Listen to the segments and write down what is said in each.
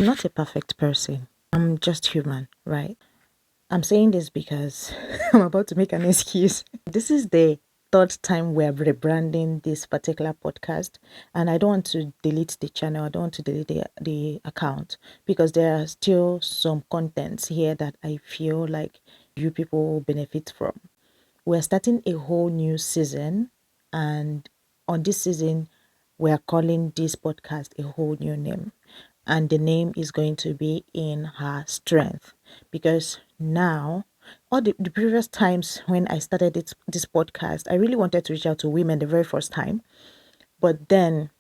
I'm not a perfect person. I'm just human, right? I'm saying this because I'm about to make an excuse. This is the third time we're rebranding this particular podcast, and I don't want to delete the channel. I don't want to delete the account because there are still some contents here that I feel like you people will benefit from. We're starting a whole new season, and on this season, we're calling this podcast a whole new name. And the name is going to be In Her Strength. Because now, all the previous times when I started this podcast, I really wanted to reach out to women the very first time. But then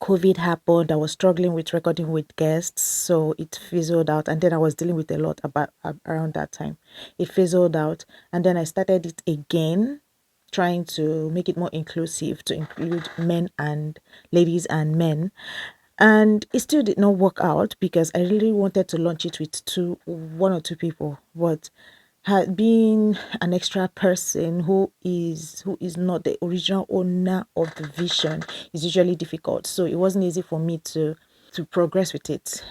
COVID happened. I was struggling with recording with guests, so it fizzled out. And then I was dealing with a lot about around that time. It fizzled out, and then I started it again, trying to make it more inclusive to include men and ladies and men. And it still did not work out because I really wanted to launch it with one or two people, but had being an extra person who is not the original owner of the vision is usually difficult. So it wasn't easy for me to progress with it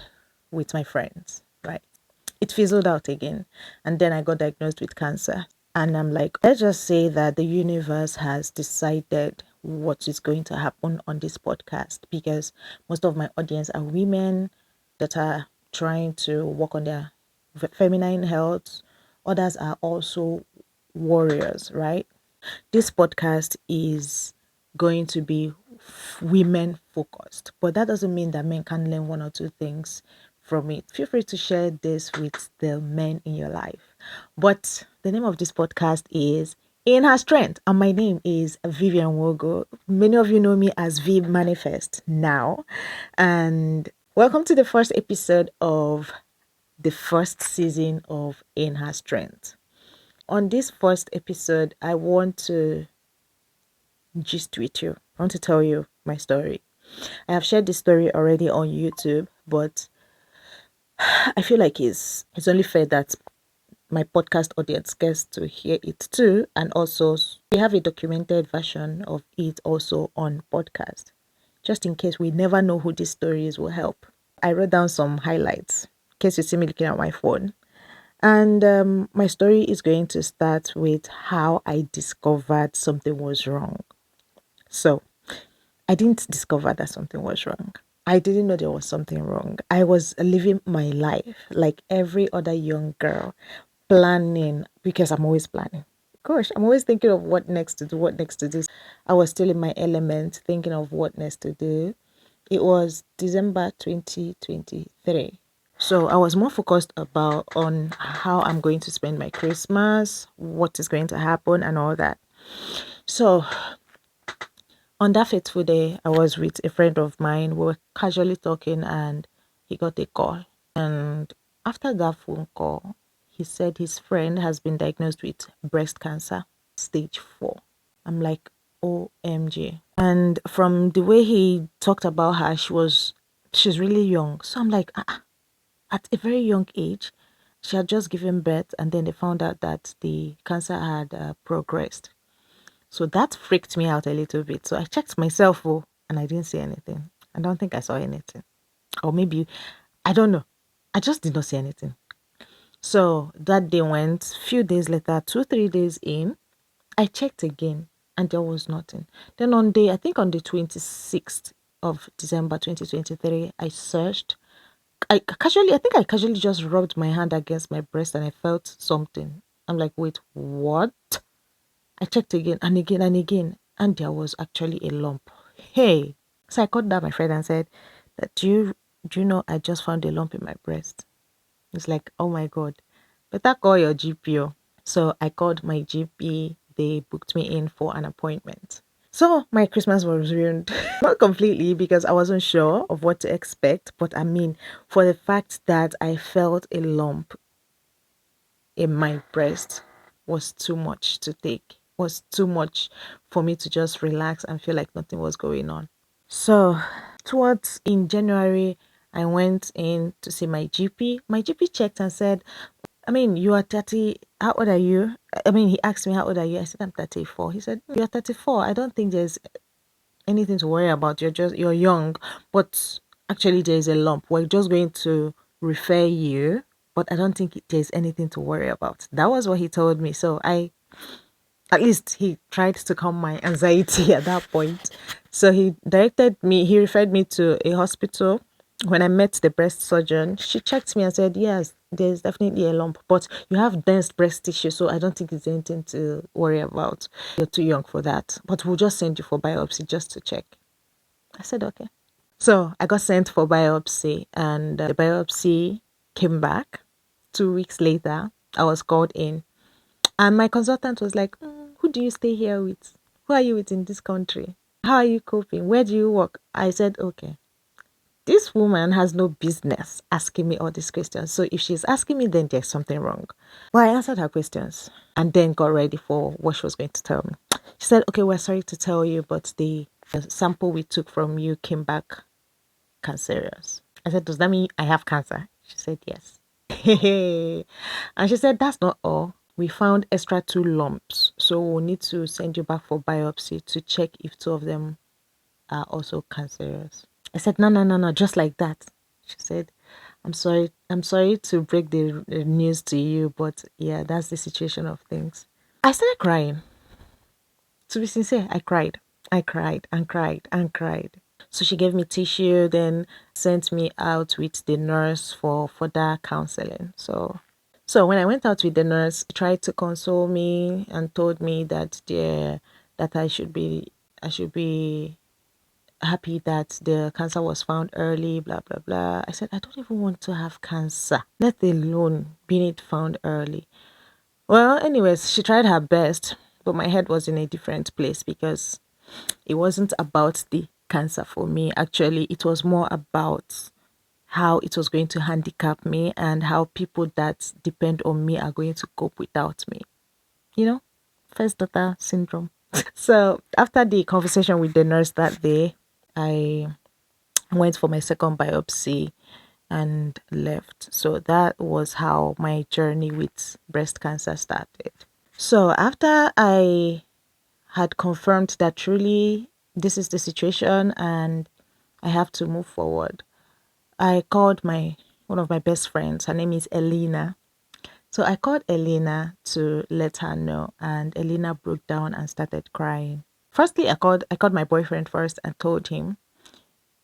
with my friends, right? It fizzled out again, and then I got diagnosed with cancer. And I'm like, let's just say that the universe has decided what is going to happen on this podcast, because most of my audience are women that are trying to work on their feminine health. Others are also warriors, right? This podcast is going to be women focused, but that doesn't mean that men can learn one or two things from it. Feel free to share this with the men in your life. But the name of this podcast is In Her Strength, and my name is Vivian Wogo. Many of you know me as Viv Manifest now, and welcome to the first episode of the first season of In Her Strength. On this first episode, I want to gist with you. I want to tell you my story. I have shared this story already on YouTube, but I feel like it's only fair that my podcast audience gets to hear it too. And also, we have a documented version of it also on podcast. Just in case we never know who these stories will help. I wrote down some highlights in case you see me looking at my phone. And my story is going to start with how I discovered something was wrong. So, I didn't discover that something was wrong. I didn't know there was something wrong. I was living my life like every other young girl, planning because I'm always planning. Gosh, I'm always thinking of what next to do, what next to do. I was still in my element thinking of what next to do. It was December 2023. So I was more focused about on how I'm going to spend my Christmas, what is going to happen and all that. So on that fateful day, I was with a friend of mine. We were casually talking and he got a call. And after that phone call, he said his friend has been diagnosed with breast cancer, stage 4. I'm like, OMG. And from the way he talked about her, she's really young. So I'm like, at a very young age, she had just given birth and then they found out that the cancer had progressed. So that freaked me out a little bit. So I checked myself, and I didn't see anything. I don't think I saw anything. Or maybe, I don't know. I just did not see anything. So that day went, few days later, 2, 3 days in, I checked again and there was nothing. Then I think on the 26th of December 2023, I searched. I think I casually just rubbed my hand against my breast and I felt something. I'm like, wait, what? I checked again and again and again, and there was actually a lump. Hey, so I called down my friend and said, "That do you know I just found a lump in my breast?" It's like, oh my god, better call your GP. Oh. So I called my GP. They booked me in for an appointment. So my Christmas was ruined, not completely because I wasn't sure of what to expect, but I mean, for the fact that I felt a lump in my breast was too much to take, was too much for me to just relax and feel like nothing was going on. So, towards in January, I went in to see my GP. My GP checked and said, I mean, you are 30. How old are you? I mean, he asked me, how old are you? I said, I'm 34. He said, you're 34. I don't think there's anything to worry about. You're young. But actually there is a lump. We're just going to refer you, but I don't think there's anything to worry about. That was what he told me. So at least he tried to calm my anxiety at that point. So he referred me to a hospital. When I met the breast surgeon, she checked me and said, yes, there's definitely a lump, but you have dense breast tissue, so I don't think it's anything to worry about. You're too young for that, but we'll just send you for biopsy just to check. I said, okay. So I got sent for biopsy, and the biopsy came back. 2 weeks later, I was called in, and my consultant was like, who do you stay here with? Who are you with in this country? How are you coping? Where do you work? I said, okay, this woman has no business asking me all these questions. So if she's asking me, then there's something wrong. Well, I answered her questions and then got ready for what she was going to tell me. She said, okay, we're sorry to tell you, but the sample we took from you came back cancerous. I said, does that mean I have cancer? She said, yes. And she said, that's not all. We found extra 2 lumps. So we'll need to send you back for biopsy to check if 2 of them are also cancerous. I said, no, no, no, no, just like that. She said, I'm sorry to break the news to you, but yeah, that's the situation of things. I started crying. To be sincere, I cried. I cried and cried and cried. So she gave me tissue, then sent me out with the nurse for further counseling. So when I went out with the nurse, she tried to console me and told me that I should be happy that the cancer was found early, blah blah blah. I said, I don't even want to have cancer, let alone being it found early. Well, anyways, she tried her best, but my head was in a different place because it wasn't about the cancer for me. Actually, it was more about how it was going to handicap me and how people that depend on me are going to cope without me. You know, first daughter syndrome. So after the conversation with the nurse that day, I went for my second biopsy and left. So that was how my journey with breast cancer started. So after I had confirmed that truly this is the situation and I have to move forward, I called my one of my best friends. Her name is Elena. So I called Elena to let her know, and Elena broke down and started crying. Firstly, I called my boyfriend first and told him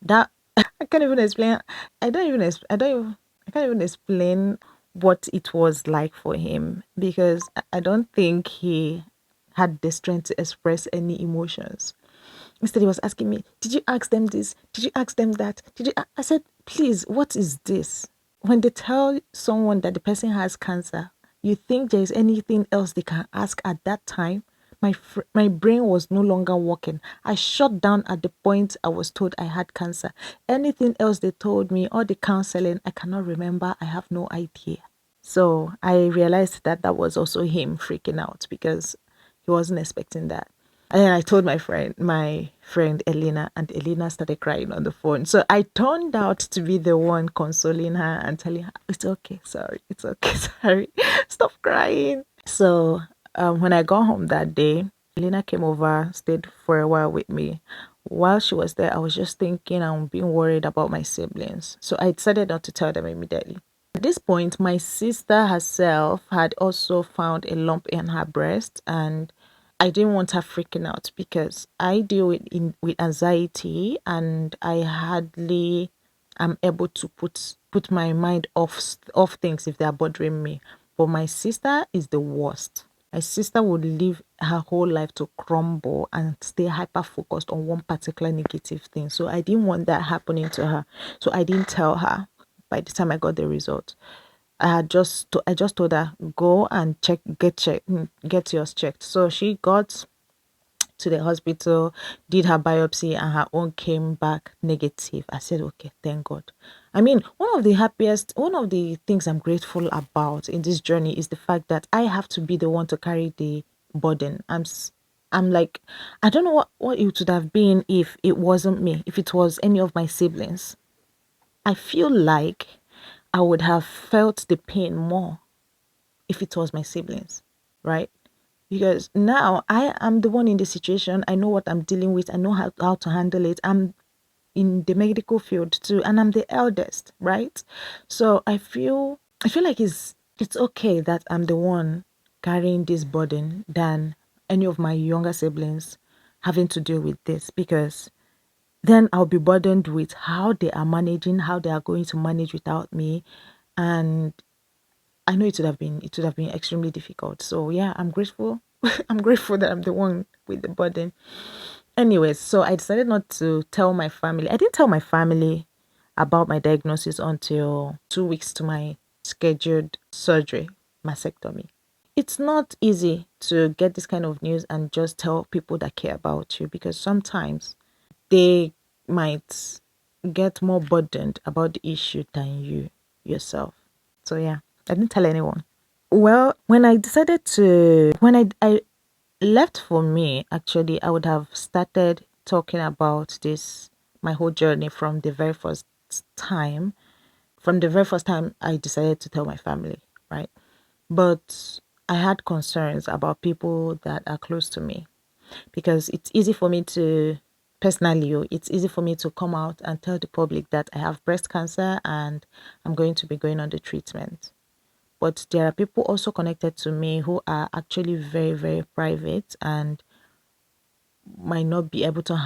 that I can't even explain. I can't even explain what it was like for him because I don't think he had the strength to express any emotions. Instead, he was asking me, did you ask them this? Did you ask them that? I said, please, what is this? When they tell someone that the person has cancer, you think there is anything else they can ask at that time? My brain was no longer working. I shut down at the point I was told I had cancer. Anything else they told me, or the counseling, I cannot remember. I have no idea. So I realized that that was also him freaking out because he wasn't expecting that. And then I told my friend Elena, and Elena started crying on the phone. So I turned out to be the one consoling her and telling her, it's okay, sorry, it's okay, sorry, stop crying. So when I got home that day, Elena came over, stayed for a while with me. While she was there, I was just thinking and being worried about my siblings. So I decided not to tell them immediately. At this point, my sister herself had also found a lump in her breast, and I didn't want her freaking out because I deal with anxiety, and I hardly am able to put my mind off things if they are bothering me. But my sister is the worst. My sister would live her whole life to crumble and stay hyper focused on one particular negative thing. So I didn't want that happening to her. So I didn't tell her by the time I got the result. I just told her, go and get yours checked. So she got to the hospital, did her biopsy, and her own came back negative. I said, okay, thank God. I mean, one of the things I'm grateful about in this journey is the fact that I have to be the one to carry the burden. I'm like, I don't know what it would have been if it wasn't me, if it was any of my siblings. I feel like I would have felt the pain more if it was my siblings, right? Because now I am the one in the situation. I know what I'm dealing with. I know how to handle it. in the medical field too, and I'm the eldest, right? So I feel like it's okay that I'm the one carrying this burden than any of my younger siblings having to deal with this, because then I'll be burdened with how they are managing, how they are going to manage without me. And I know it would have been extremely difficult. So yeah, I'm grateful. I'm grateful that I'm the one with the burden. Anyways, so I decided not to tell my family. I didn't tell my family about my diagnosis until 2 weeks to my scheduled surgery, mastectomy. It's not easy to get this kind of news and just tell people that care about you, because sometimes they might get more burdened about the issue than you yourself. So yeah, I didn't tell anyone. Well, when I decided to, when I left for me, actually, I would have started talking about this, my whole journey from the very first time. From the very first time I decided to tell my family, right? But I had concerns about people that are close to me, because it's easy for me to, personally, it's easy for me to come out and tell the public that I have breast cancer and I'm going to be going on the treatment. But there are people also connected to me who are actually very, very private and might not be able to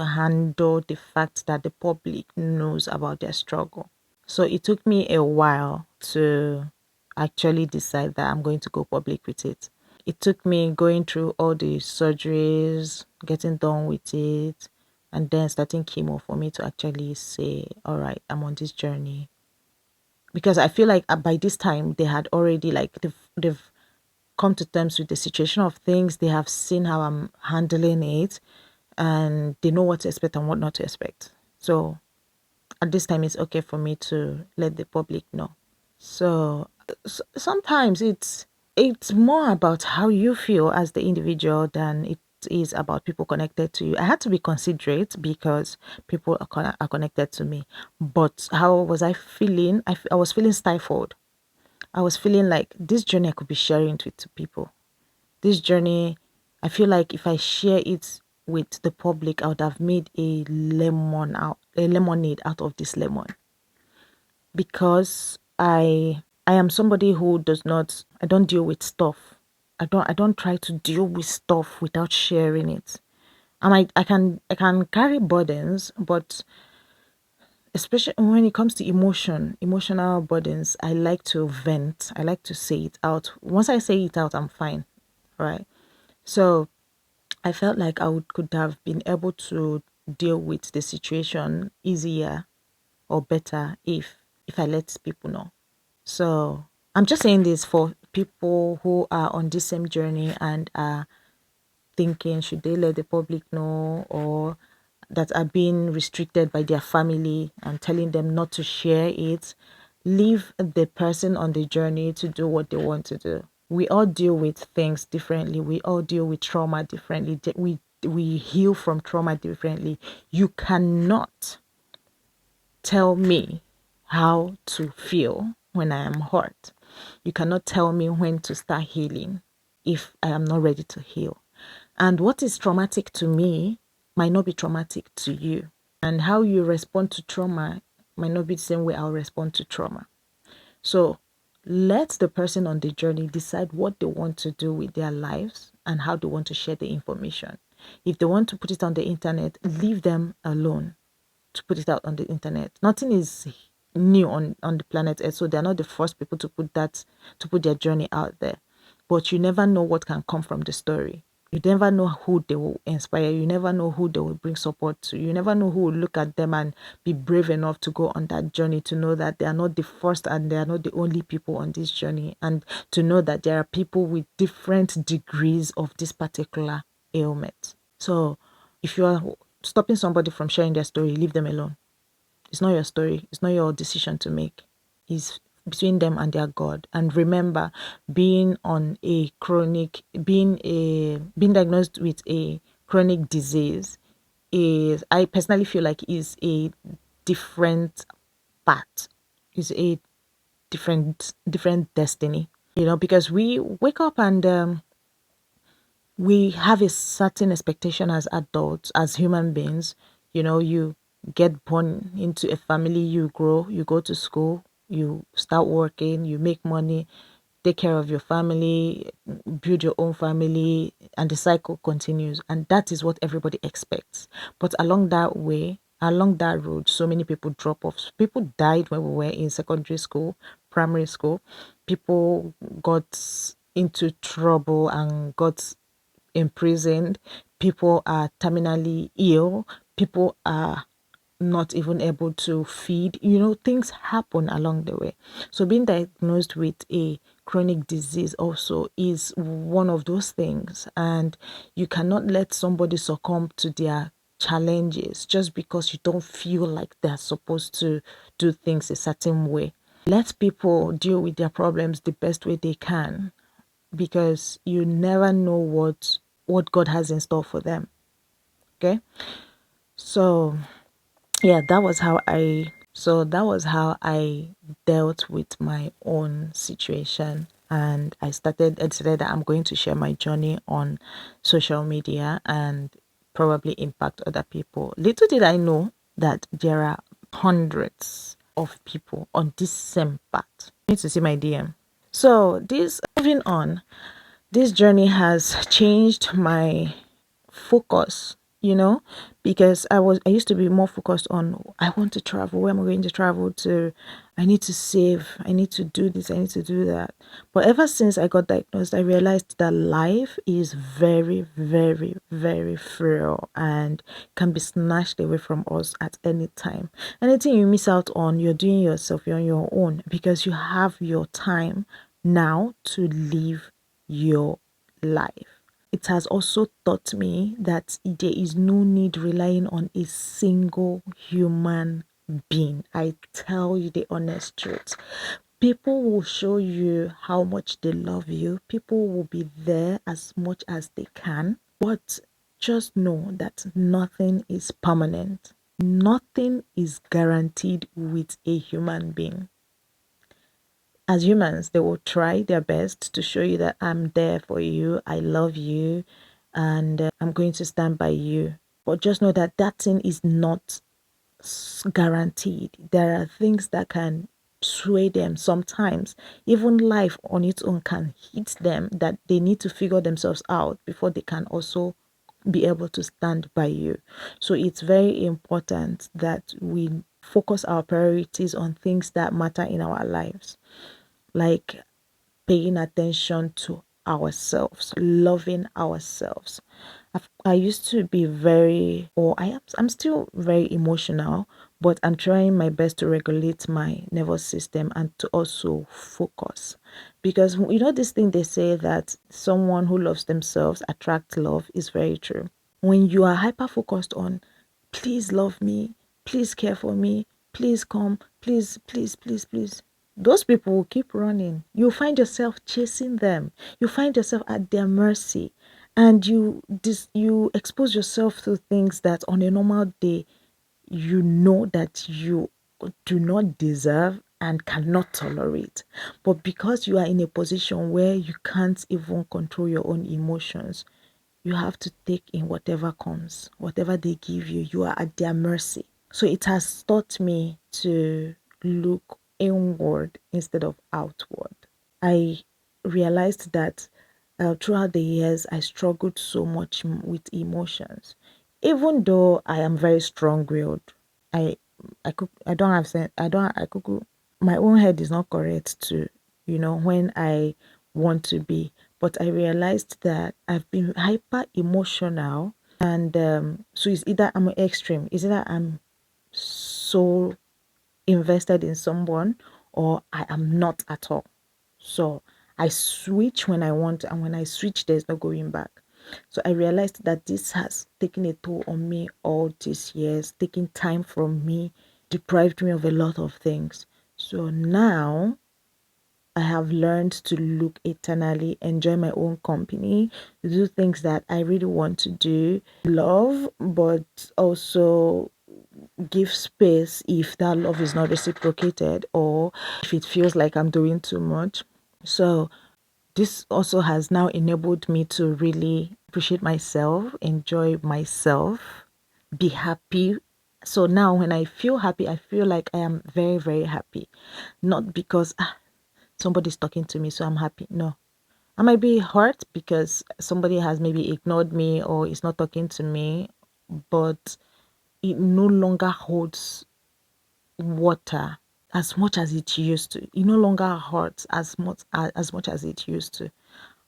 handle the fact that the public knows about their struggle. So it took me a while to actually decide that I'm going to go public with it. It took me going through all the surgeries, getting done with it, and then starting chemo for me to actually say, all right, I'm on this journey. Because I feel like by this time they had already, like, they've come to terms with the situation of things. They have seen how I'm handling it, and they know what to expect and what not to expect. So at this time, it's okay for me to let the public know. So sometimes it's more about how you feel as the individual than it is about people connected to you. I had to be considerate because people are connected to me. But how was I feeling? I was feeling stifled. I was feeling like this journey I could be sharing it with people. This journey, I feel like if I share it with the public, I would have made a lemonade out of this lemon, because I am somebody who does not, I don't deal with stuff. I don't try to deal with stuff without sharing it. I can carry burdens, but especially when it comes to emotional burdens, I like to vent. I like to say it out. Once I say it out, I'm fine. Right. So I felt like could have been able to deal with the situation easier or better if I let people know. So I'm just saying this for people who are on the same journey and are thinking, should they let the public know, or that are being restricted by their family and telling them not to share it. Leave the person on the journey to do what they want to do. We all deal with things differently. We all deal with trauma differently. We heal from trauma differently. You cannot tell me how to feel when I am hurt. You cannot tell me when to start healing if I am not ready to heal. And what is traumatic to me might not be traumatic to you. And how you respond to trauma might not be the same way I'll respond to trauma. So let the person on the journey decide what they want to do with their lives and how they want to share the information. If they want to put it on the internet, leave them alone to put it out on the internet. Nothing is new on the planet Earth, so they're not the first people to put their journey out there. But you never know what can come from the story. You never know who they will inspire. You never know who they will bring support to. You never know who will look at them and be brave enough to go on that journey, to know that they are not the first and they are not the only people on this journey, and to know that there are people with different degrees of this particular ailment. So if you are stopping somebody from sharing their story, leave them alone. It's not your story. It's not your decision to make. It's between them and their God. And remember, being diagnosed with a chronic disease is, I personally feel like, is a different path. Is a different destiny. Because we wake up and we have a certain expectation as adults, as human beings. You get born into a family, you grow, you go to school, you start working, you make money, take care of your family, build your own family, and the cycle continues. And that is what everybody expects. But along that way, along that road, so many people drop off. People died when we were in secondary school, primary school. People got into trouble and got imprisoned. People are terminally ill. People are not even able to feed. Things happen along the way. So being diagnosed with a chronic disease also is one of those things, and you cannot let somebody succumb to their challenges just because you don't feel like they're supposed to do things a certain way. Let people deal with their problems the best way they can, because you never know what God has in store for them. Okay? So yeah, that was how I dealt with my own situation, and I decided that I'm going to share my journey on social media and probably impact other people. Little did I know that there are hundreds of people on this same path. You need to see my DM. So this moving on, this journey has changed my focus, because I used to be more focused on, I want to travel, where am I going to travel to, I need to save, I need to do this, I need to do that. But ever since I got diagnosed, I realized that life is very, very, very frail and can be snatched away from us at any time. Anything you miss out on, you're doing yourself, you're on your own, because you have your time now to live your life. It has also taught me that there is no need relying on a single human being. I tell you the honest truth. People will show you how much they love you. People will be there as much as they can. But just know that nothing is permanent. Nothing is guaranteed with a human being. As humans, they will try their best to show you that I'm there for you, I love you, and I'm going to stand by you. But just know that that thing is not guaranteed. There are things that can sway them sometimes. Even life on its own can hit them, that they need to figure themselves out before they can also be able to stand by you. So it's very important that we focus our priorities on things that matter in our lives, like paying attention to ourselves, loving ourselves. I used to be very, or I'm still very emotional, but I'm trying my best to regulate my nervous system and to also focus. Because this thing they say that someone who loves themselves attracts love is very true. When you are hyper focused on, please love me, please care for me, please come, please, please, please, please, those people will keep running. You find yourself chasing them. You find yourself at their mercy, and you expose yourself to things that on a normal day you know that you do not deserve and cannot tolerate. But because you are in a position where you can't even control your own emotions, you have to take in whatever comes, whatever they give you. You are at their mercy. So it has taught me to look inward instead of outward. I realized that throughout the years, I struggled so much with emotions. Even though I am very strong-willed, I I don't have I could my own head is not correct to when I want to be. But I realized that I've been hyper emotional, and so it's either I'm extreme, it's either I'm so invested in someone or I am not at all. So I switch when I want, and when I switch, there's no going back. So I realized that this has taken a toll on me all these years, taking time from me, deprived me of a lot of things. So now I have learned to look eternally, enjoy my own company, do things that I really want to do, love, but also give space if that love is not reciprocated or if it feels like I'm doing too much. So this also has now enabled me to really appreciate myself, enjoy myself, be happy So now when I feel happy, I feel like I am very, very happy. Not because somebody's talking to me, so I'm happy. No. I might be hurt because somebody has maybe ignored me or is not talking to me, but it no longer holds water as much as it used to. It no longer hurts as much as it used to.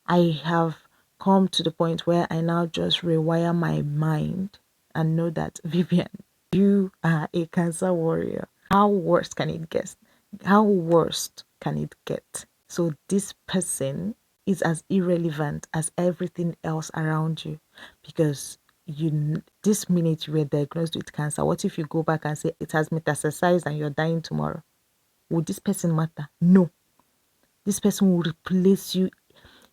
I have come to the point where I now just rewire my mind and know that Vivian, you are a cancer warrior. How worst can it get? How worst can it get? So this person is as irrelevant as everything else around you, because this minute you were diagnosed with cancer. What if you go back and say it has metastasized and you're dying tomorrow? Would this person matter? No. This person will replace you.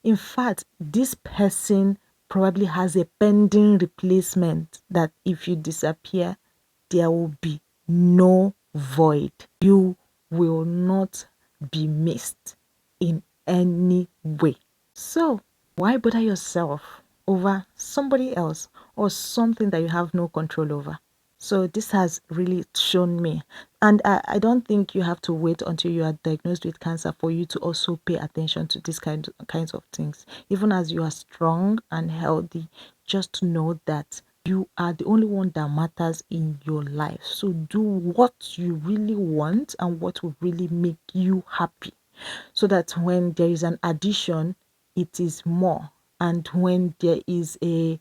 In fact, this person probably has a pending replacement that if you disappear, there will be no void. You will not be missed in any way. So, why bother yourself over somebody else or something that you have no control over? So this has really shown me, and I don't think you have to wait until you are diagnosed with cancer for you to also pay attention to these kinds of things. Even as you are strong and healthy, just know that you are the only one that matters in your life. So do what you really want and what will really make you happy, so that when there is an addition, it is more, and when there is a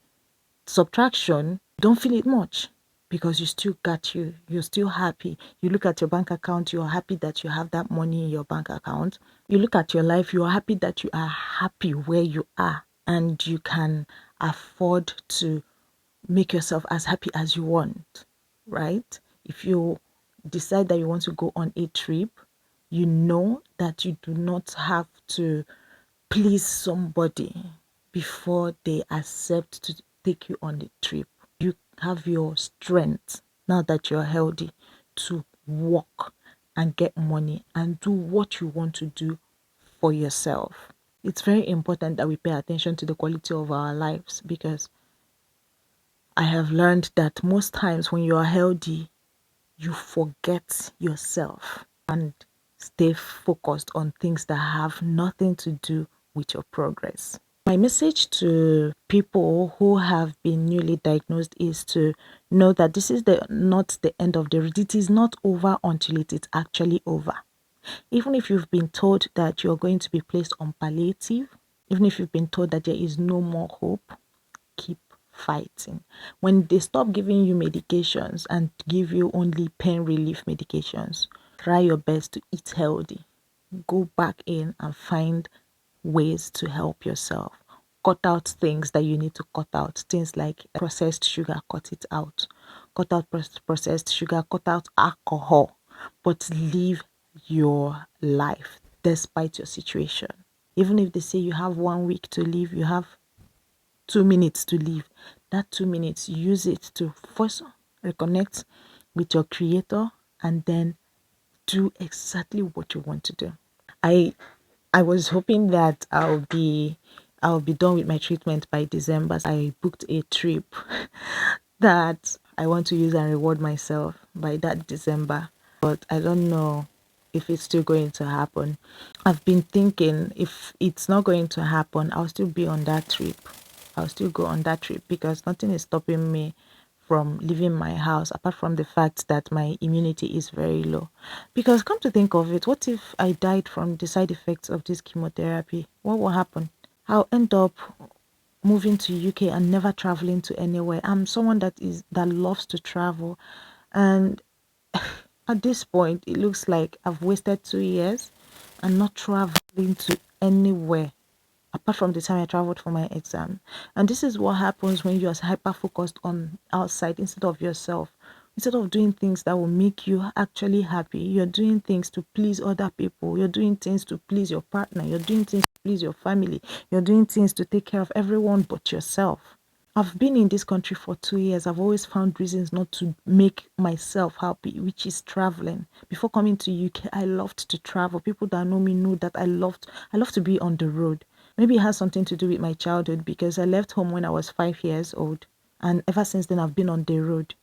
subtraction, don't feel it much, because you still got you're still happy. You look at your bank account, you're happy that you have that money in your bank account. You look at your life, you're happy that you are happy where you are, and you can afford to make yourself as happy as you want, right? If you decide that you want to go on a trip, you know that you do not have to please somebody before they accept to take you on the trip. You have your strength now that you're healthy to work and get money and do what you want to do for yourself. It's very important that we pay attention to the quality of our lives, because I have learned that most times when you are healthy, you forget yourself and stay focused on things that have nothing to do with your progress. My message to people who have been newly diagnosed is to know that this is not the end of the road. It is not over until it is actually over. Even if you've been told that you're going to be placed on palliative, even if you've been told that there is no more hope, keep fighting. When they stop giving you medications and give you only pain relief medications, try your best to eat healthy. Go back in and find ways to help yourself. Cut out things that you need to cut out. Things like processed sugar, cut it out. Cut out processed sugar, cut out alcohol. But live your life despite your situation. Even if they say you have 1 week to live, you have 2 minutes to live. That 2 minutes, use it to first reconnect with your creator and then do exactly what you want to do. I I was hoping that I'll be done with my treatment by December. I booked a trip that I want to use and reward myself by that December. But I don't know if it's still going to happen. I've been thinking if it's not going to happen, I'll still be on that trip. I'll still go on that trip, because nothing is stopping me from leaving my house apart from the fact that my immunity is very low. Because come to think of it, what if I died from the side effects of this chemotherapy? What will happen? I'll end up moving to UK and never traveling to anywhere. I'm someone that loves to travel, and at this point it looks like I've wasted 2 years and not traveling to anywhere apart from the time I traveled for my exam. And this is what happens when you're hyper focused on outside instead of yourself. Instead of doing things that will make you actually happy, you're doing things to please other people. You're doing things to please your partner. You're doing things to please your family. You're doing things to take care of everyone but yourself. I've been in this country for 2 years. I've always found reasons not to make myself happy, which is traveling. Before coming to UK, I loved to travel. People that know me know that I love to be on the road. Maybe it has something to do with my childhood, because I left home when I was 5 years old. And ever since then, I've been on the road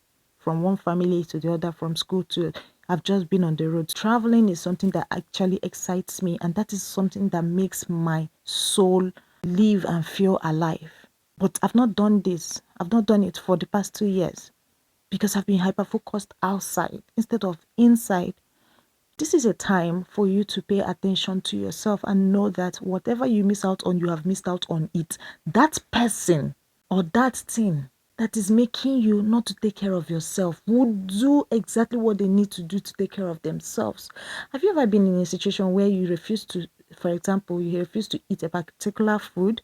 from one family to the other, from school to I've just been on the road. Traveling is something that actually excites me, and that is something that makes my soul live and feel alive. But I've not done this. I've not done it for the past 2 years because I've been hyper focused outside instead of inside. This is a time for you to pay attention to yourself and know that whatever you miss out on, you have missed out on it. That person or that thing that is making you not to take care of yourself would do exactly what they need to do to take care of themselves. Have you ever been in a situation where you refuse to, for example, you refuse to eat a particular food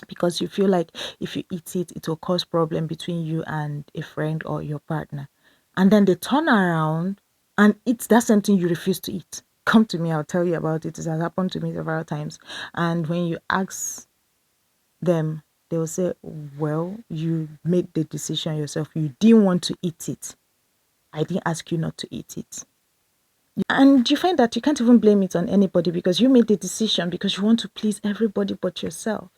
because you feel like if you eat it, it will cause problem between you and a friend or your partner, and then they turn around and it's that same thing you refuse to eat? Come to me, I'll tell you about it. It has happened to me several times. And when you ask them, they will say, well, you made the decision yourself. You didn't want to eat it. I didn't ask you not to eat it. And you find that you can't even blame it on anybody because you made the decision because you want to please everybody but yourself.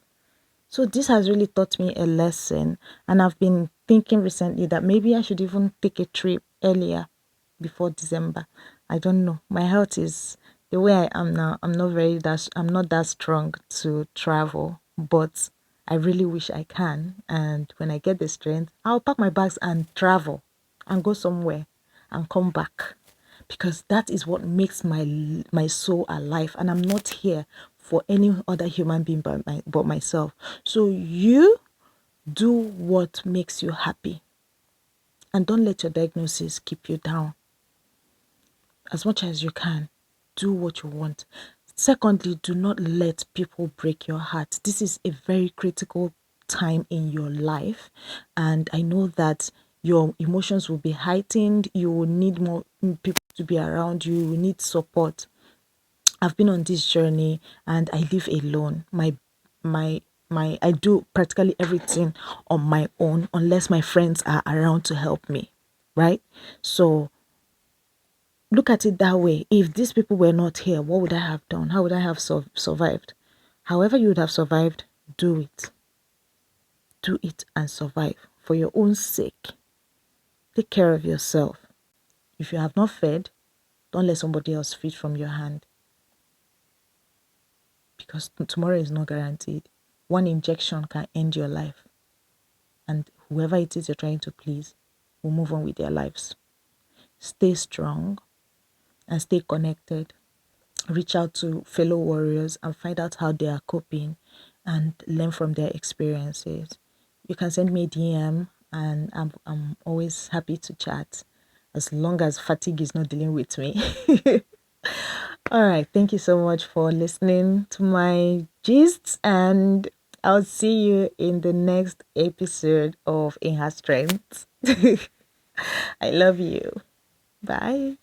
So this has really taught me a lesson, and I've been thinking recently that maybe I should even take a trip earlier before December. I don't know. My health is the way I am now. I'm not that strong to travel, but I really wish I can. And when I get the strength, I'll pack my bags and travel and go somewhere and come back, because that is what makes my soul alive, and I'm not here for any other human being but myself. So you do what makes you happy, and don't let your diagnosis keep you down. As much as you can, do what you want. Secondly, do not let people break your heart. This is a very critical time in your life, and I know that your emotions will be heightened. You will need more people to be around you. You will need support. I've been on this journey and I live alone. My I do practically everything on my own unless my friends are around to help me, right? So look at it that way. If these people were not here, what would I have done? How would I have survived? However you would have survived, do it. Do it and survive for your own sake. Take care of yourself. If you have not fed, don't let somebody else feed from your hand, because tomorrow is not guaranteed. One injection can end your life, and whoever it is you're trying to please will move on with their lives. Stay strong and stay connected. Reach out to fellow warriors and find out how they are coping and learn from their experiences. You can send me a DM, and I'm always happy to chat as long as fatigue is not dealing with me. All right. Thank you so much for listening to my gists, and I'll see you in the next episode of In Her Strength. I love you. Bye.